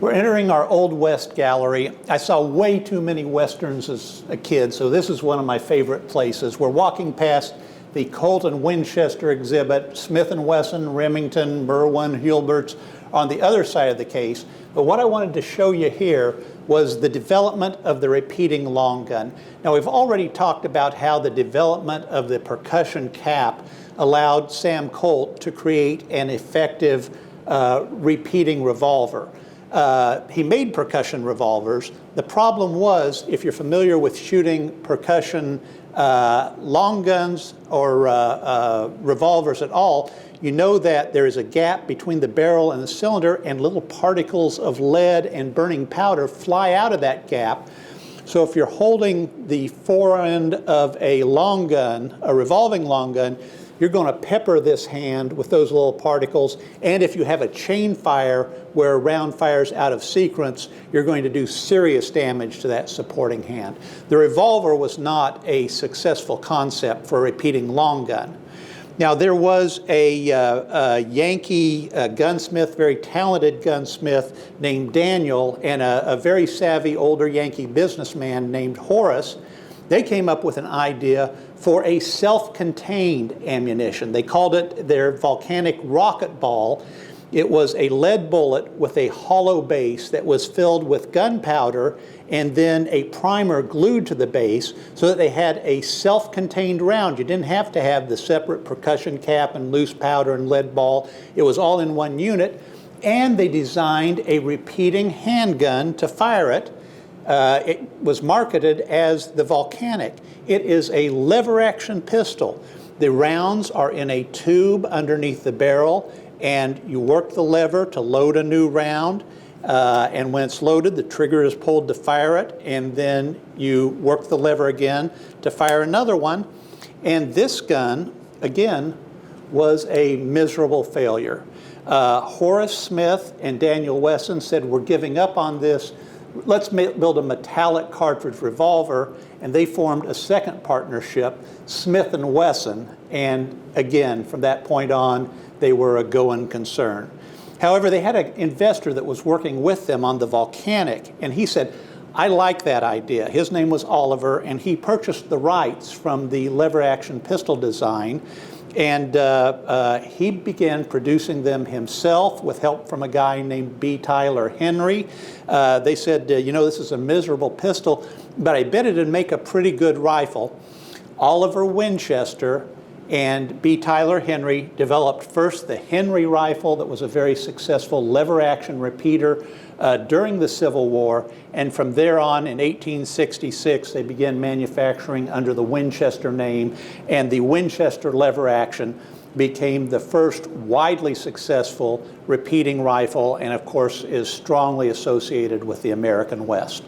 We're entering our Old West gallery. I saw way too many Westerns as a kid, so this is one of my favorite places. We're walking past the Colt and Winchester exhibit, Smith & Wesson, Remington, Merwin, Hulbert's on the other side of the case. But what I wanted to show you here was the development of the repeating long gun. Now, we've already talked about how the development of the percussion cap allowed Sam Colt to create an effective repeating revolver. He made percussion revolvers. The problem was, if you're familiar with shooting percussion long guns or revolvers at all, you know that there is a gap between the barrel and the cylinder, and little particles of lead and burning powder fly out of that gap. So if you're holding the forend of a long gun, a revolving long gun, you're going to pepper this hand with those little particles. And if you have a chain fire where a round fires out of sequence, you're going to do serious damage to that supporting hand. The revolver was not a successful concept for a repeating long gun. Now, there was a Yankee gunsmith, very talented gunsmith named Daniel, and a very savvy older Yankee businessman named Horace. They came up with an idea for a self-contained ammunition. They called it their Volcanic rocket ball. It was a lead bullet with a hollow base that was filled with gunpowder and then a primer glued to the base so that they had a self-contained round. You didn't have to have the separate percussion cap and loose powder and lead ball. It was all in one unit. And they designed a repeating handgun to fire it. It was marketed as the Volcanic. It is a lever-action pistol. The rounds are in a tube underneath the barrel, and you work the lever to load a new round. And when it's loaded, the trigger is pulled to fire it, and then you work the lever again to fire another one. And this gun, again, was a miserable failure. Horace Smith and Daniel Wesson said, "We're giving up on this. Let's build a metallic cartridge revolver," and they formed a second partnership, Smith & Wesson, and again, from that point on, they were a going concern. However, they had an investor that was working with them on the Volcanic, and he said, "I like that idea." His name was Oliver, and he purchased the rights from the lever-action pistol design, and he began producing them himself with help from a guy named B. Tyler Henry. They said, "You know, this is a miserable pistol, but I bet it'd make a pretty good rifle." Oliver Winchester and B. Tyler Henry developed first the Henry rifle that was a very successful lever-action repeater during the Civil War, and from there on in 1866 they began manufacturing under the Winchester name, and the Winchester lever-action became the first widely successful repeating rifle, and of course is strongly associated with the American West.